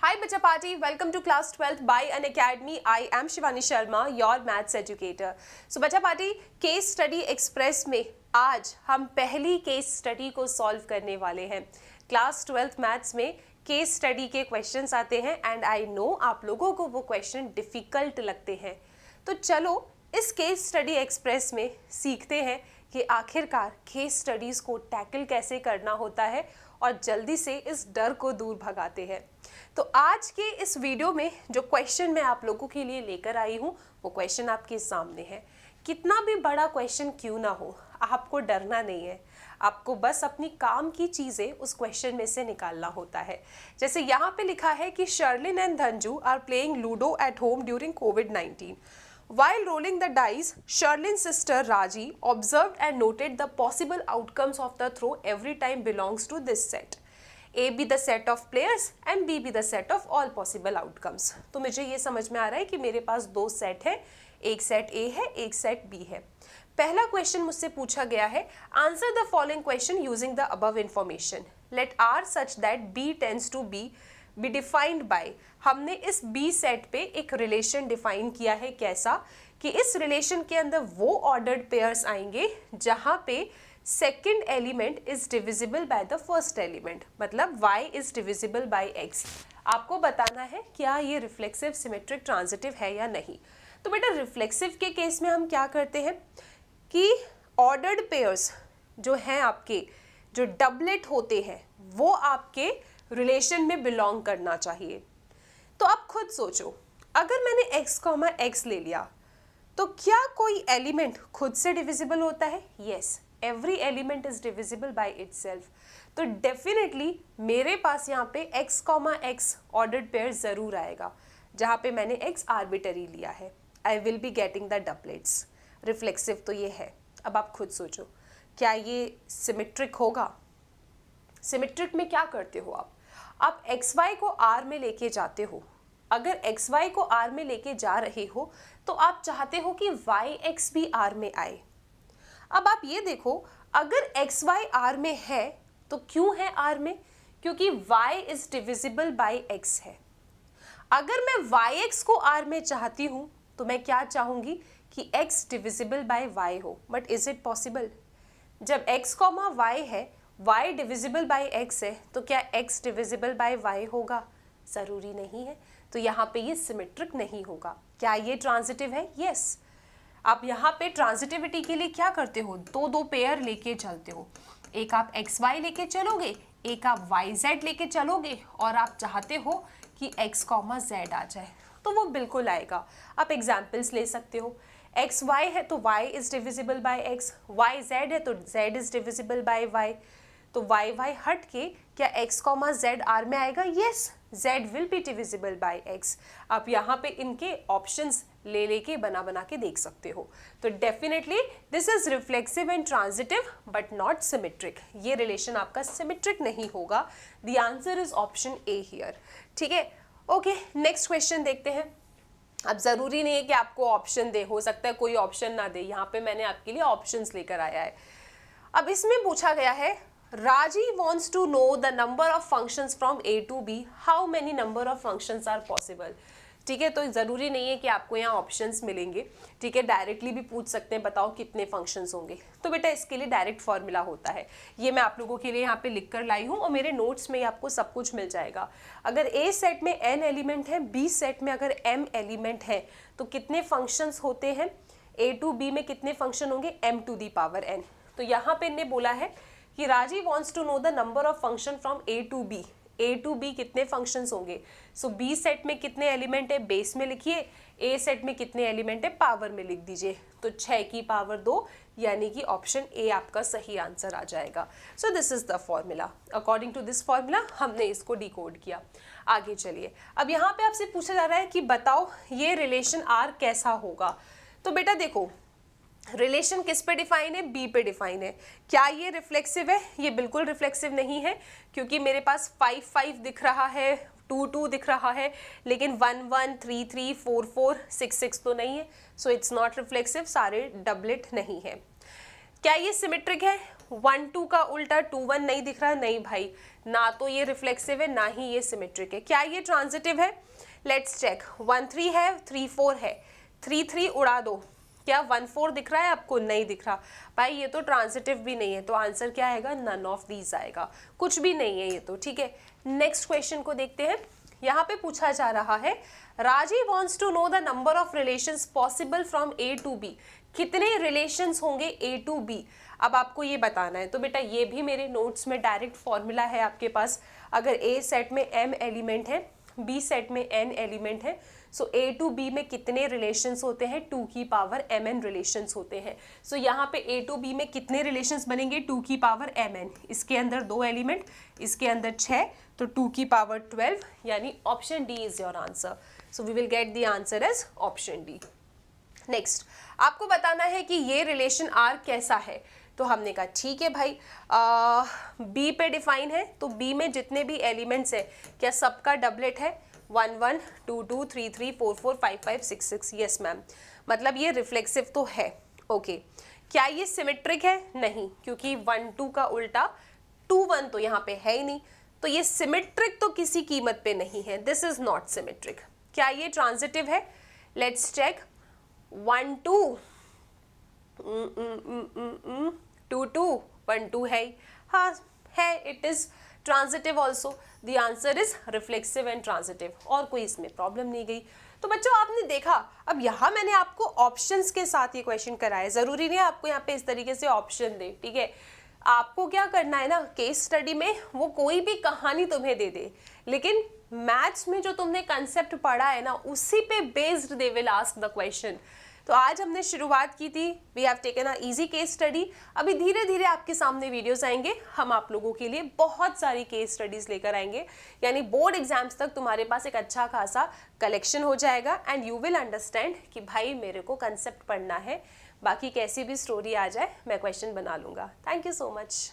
Hi Bacha Party, welcome to class 12th by Unacademy. I am Shivani Sharma, your maths educator. So Bacha Party, case study express में आज हम पहली case study को solve करने वाले हैं. Class 12th maths में case study के क्वेश्चंस आते हैं एंड आई नो आप लोगों को वो क्वेश्चन डिफ़िकल्ट लगते हैं. तो चलो इस केस स्टडी एक्सप्रेस में सीखते हैं कि आखिरकार केस स्टडीज़ को टैकल कैसे करना होता है और जल्दी से इस डर को दूर भगाते हैं. तो आज के इस वीडियो में जो क्वेश्चन मैं आप लोगों के लिए लेकर आई हूँ वो क्वेश्चन आपके सामने है. कितना भी बड़ा क्वेश्चन क्यों ना हो, आपको डरना नहीं है. आपको बस अपनी काम की चीज़ें उस क्वेश्चन में से निकालना होता है. जैसे यहाँ पे लिखा है कि Sherlin and Dhanju are playing ludo at home during कोविड-19. While rolling the dice, Sherlin's sister Raji observed and noted the possible outcomes of the throw every time belongs to this set. A be the set of players and B be the set of all possible outcomes. तो मुझे ये समझ में आ रहा है कि मेरे पास दो सेट है, एक सेट A है, एक सेट B है. पहला क्वेश्चन मुझसे पूछा गया है, answer the following question using the above information. Let R such that B tends to B B defined by. हमने इस बी सेट पे एक रिलेशन डिफाइन किया है. कैसा कि इस रिलेशन के अंदर वो ऑर्डर्ड पेयर्स आएंगे जहाँ पे second element is divisible by the first element. मतलब y is divisible by x. आपको बताना है क्या ये रिफ्लेक्सिव सिमेट्रिक ट्रांजिटिव है या नहीं. तो बेटा रिफ्लेक्सिव के केस में हम क्या करते हैं कि ऑर्डर्ड पेयर्स जो हैं आपके, जो डबलेट होते हैं, वो आपके रिलेशन में बिलोंग करना चाहिए. तो आप खुद सोचो, अगर मैंने x, ले लिया तो क्या कोई एलिमेंट खुद से डिविजिबल होता है? Yes, every element is divisible by itself. तो डेफिनेटली मेरे पास यहाँ पे x ऑर्डर्ड पेयर ज़रूर आएगा जहाँ पे मैंने x आर्बिटरी लिया है. I will be getting the doublets. Reflexive तो ये है. अब आप खुद सोचो, क्या ये सिमेट्रिक होगा? सिमेट्रिक में क्या करते हो आप xy को r में लेके जाते हो. अगर xy को r में लेके जा रहे हो तो आप चाहते हो कि yx भी r में आए. अब आप ये देखो, अगर xy r में है तो क्यों है r में? क्योंकि y is divisible by x है. अगर मैं yx को r में चाहती हूँ तो मैं क्या चाहूँगी कि x डिविजिबल बाय y हो. But is it possible? जब x, y है, y डिविजिबल बाय x है, तो क्या x डिविजिबल बाय y होगा? ज़रूरी नहीं है. तो यहाँ पे ये सिमेट्रिक नहीं होगा. क्या ये ट्रांजिटिव है? यस. आप यहाँ पे ट्रांजिटिविटी के लिए क्या करते हो? दो पेयर लेके चलते हो. एक आप xy लेके चलोगे, एक आप yz लेके चलोगे और आप चाहते हो कि x, z आ जाए तो वो बिल्कुल आएगा. आप एग्जाम्पल्स ले सकते हो. xy है तो y is divisible by x, yz है तो z is divisible by y. तो y हट के क्या x, z r में आएगा? Yes, z will be divisible by x. आप यहाँ पे इनके ऑप्शंस लेके बना के देख सकते हो. तो definitely this is reflexive and transitive but not symmetric. ये रिलेशन आपका सिमेट्रिक नहीं होगा. The answer is option A here. ठीक है, ओके. नेक्स्ट क्वेश्चन देखते हैं. अब ज़रूरी नहीं है कि आपको ऑप्शन दे, हो सकता है कोई ऑप्शन ना दे. यहाँ पे मैंने आपके लिए ऑप्शंस लेकर आया है. अब इसमें पूछा गया है, Raji wants to know the number of functions from A to B. How many number of functions are possible? ठीक है, तो ज़रूरी नहीं है कि आपको यहाँ ऑप्शंस मिलेंगे. ठीक है, डायरेक्टली भी पूछ सकते हैं, बताओ कितने फंक्शंस होंगे. तो बेटा इसके लिए डायरेक्ट फॉर्मूला होता है. ये मैं आप लोगों के लिए यहाँ पे लिख कर लाई हूँ और मेरे नोट्स में आपको सब कुछ मिल जाएगा. अगर A सेट में n एलिमेंट है, B सेट में अगर m एलिमेंट है तो कितने फंक्शंस होते हैं? A टू B में कितने फंक्शन होंगे? m to the power n. तो यहाँ पे इनने बोला है कि Raji wants to know the number of function from A to B. A to B कितने फंक्शंस होंगे? सो B सेट में कितने एलिमेंट है? बेस में लिखिए. A सेट में कितने एलिमेंट है? पावर में लिख दीजिए. तो 6 की पावर 2 यानी कि ऑप्शन ए आपका सही आंसर आ जाएगा. So this is the formula. According to this formula हमने इसको डिकोड किया. आगे चलिए. अब यहाँ पे आपसे पूछा जा रहा है कि बताओ ये रिलेशन R कैसा होगा. तो बेटा देखो, रिलेशन किस पे डिफाइन है? बी पे डिफाइन है. क्या ये रिफ्लेक्सिव है? ये बिल्कुल रिफ्लेक्सिव नहीं है क्योंकि मेरे पास 5 दिख रहा है, 2 दिख रहा है, लेकिन 1 3 4 6 तो नहीं है. So it's not reflexive. सारे डबलेट नहीं है. क्या ये सिमेट्रिक है? 1 2 का उल्टा 2 1 नहीं दिख रहा, नहीं भाई, ना तो ये रिफ्लेक्सिव है ना ही ये सिमेट्रिक है। क्या ये ट्रांजिटिव है? Let's check. 1 3 है, 3 4 है, 3 3 उड़ा दो, क्या 1 4 दिख रहा है आपको? नहीं दिख रहा भाई, ये तो ट्रांजिटिव भी नहीं है, तो आंसर क्या आएगा? नन ऑफ दीज आएगा, कुछ भी नहीं है ये तो, ठीक है। नेक्स्ट क्वेश्चन को देखते हैं। यहाँ पे पूछा जा रहा है, Rajeev wants to know the number of relations possible from A to B. कितने रिलेशंस होंगे ए टू बी, अब आपको ये बताना है। तो बेटा ये भी मेरे नोट्स में डायरेक्ट फॉर्मूला है आपके पास। अगर ए सेट में m एलिमेंट है, बी सेट में n एलिमेंट है, सो ए टू बी में कितने रिलेशंस होते हैं? 2 की पावर mn रिलेशंस होते हैं। सो यहाँ पे ए टू बी में कितने रिलेशंस बनेंगे? 2 की पावर mn, इसके अंदर 2 एलिमेंट, इसके अंदर 6, तो 2 की पावर 12, यानी option D is your answer. So we will get the answer as option D. Next, आपको बताना है कि ये रिलेशन आर कैसा है। तो हमने कहा ठीक है भाई, बी पे डिफाइन है, तो बी में जितने भी एलिमेंट्स है क्या सबका डबलेट है? 1 1 2 2 3 3 4 4 5 5 6 6। यस मैम, मतलब ये रिफ्लेक्सिव तो है। ओके, क्या ये सिमेट्रिक है? नहीं, क्योंकि 1 2 का उल्टा 2 1 तो यहाँ पे है ही नहीं, तो ये सिमेट्रिक तो किसी कीमत पे नहीं है। This is not symmetric. क्या ये ट्रांजिटिव है? Let's check. 1 2 2 2 1 2 है, हाँ है, it is transitive also. The answer is reflexive and transitive, और कोई इसमें प्रॉब्लम नहीं गई। तो बच्चों आपने देखा, अब यहाँ मैंने आपको ऑप्शंस के साथ ये क्वेश्चन कराया, जरूरी नहीं है आपको यहाँ पे इस तरीके से ऑप्शन दे, ठीक है। आपको क्या करना है ना, केस स्टडी में वो कोई भी कहानी तुम्हें दे दे, लेकिन मैथ्स में जो तुमने कंसेप्ट पढ़ा है ना, उसी पे based they will ask the question. तो आज हमने शुरुआत की थी, we have taken a easy case study. अभी धीरे धीरे आपके सामने वीडियोस आएंगे, हम आप लोगों के लिए बहुत सारी केस स्टडीज लेकर आएंगे, यानी बोर्ड एग्जाम्स तक तुम्हारे पास एक अच्छा खासा कलेक्शन हो जाएगा, एंड यू विल अंडरस्टैंड कि भाई मेरे को कंसेप्ट पढ़ना है, बाकी कैसी भी स्टोरी आ जाए मैं क्वेश्चन बना लूँगा। Thank you so much.